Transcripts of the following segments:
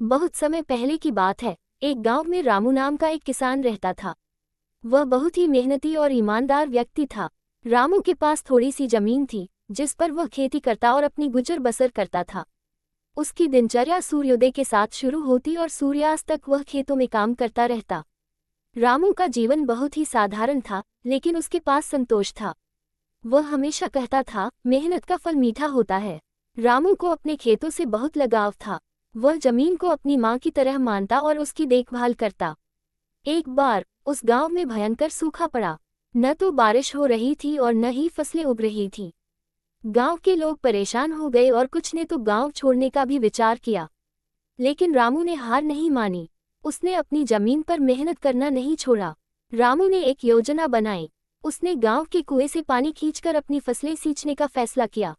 बहुत समय पहले की बात है। एक गांव में रामू नाम का एक किसान रहता था। वह बहुत ही मेहनती और ईमानदार व्यक्ति था। रामू के पास थोड़ी सी जमीन थी जिस पर वह खेती करता और अपनी गुजर बसर करता था। उसकी दिनचर्या सूर्योदय के साथ शुरू होती और सूर्यास्त तक वह खेतों में काम करता रहता। रामू का जीवन बहुत ही साधारण था, लेकिन उसके पास संतोष था। वह हमेशा कहता था, मेहनत का फल मीठा होता है। रामू को अपने खेतों से बहुत लगाव था। वह जमीन को अपनी माँ की तरह मानता और उसकी देखभाल करता। एक बार उस गांव में भयंकर सूखा पड़ा। न तो बारिश हो रही थी और न ही फसलें उग रही थीं। गांव के लोग परेशान हो गए और कुछ ने तो गांव छोड़ने का भी विचार किया। लेकिन रामू ने हार नहीं मानी। उसने अपनी जमीन पर मेहनत करना नहीं छोड़ा। रामू ने एक योजना बनाई। उसने गांव के कुएं से पानी खींचकर अपनी फसलें सींचने का फैसला किया।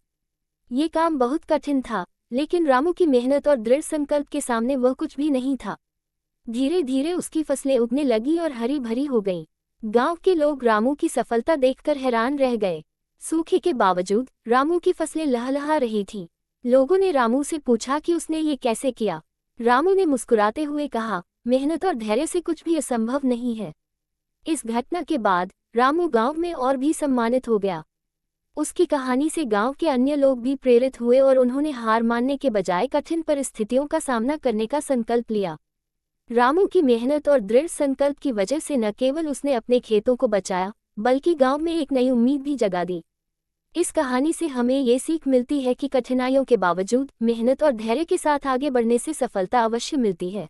ये काम बहुत कठिन था, लेकिन रामू की मेहनत और दृढ़ संकल्प के सामने वह कुछ भी नहीं था। धीरे धीरे उसकी फसलें उगने लगी और हरी भरी हो गईं। गांव के लोग रामू की सफलता देखकर हैरान रह गए। सूखे के बावजूद रामू की फसलें लहलहा रही थीं। लोगों ने रामू से पूछा कि उसने ये कैसे किया। रामू ने मुस्कुराते हुए कहा, मेहनत और धैर्य से कुछ भी असंभव नहीं है। इस घटना के बाद रामू गांव में और भी सम्मानित हो गया। उसकी कहानी से गांव के अन्य लोग भी प्रेरित हुए और उन्होंने हार मानने के बजाय कठिन परिस्थितियों का सामना करने का संकल्प लिया। रामू की मेहनत और दृढ़ संकल्प की वजह से न केवल उसने अपने खेतों को बचाया, बल्कि गांव में एक नई उम्मीद भी जगा दी। इस कहानी से हमें ये सीख मिलती है कि कठिनाइयों के बावजूद मेहनत और धैर्य के साथ आगे बढ़ने से सफलता अवश्य मिलती है।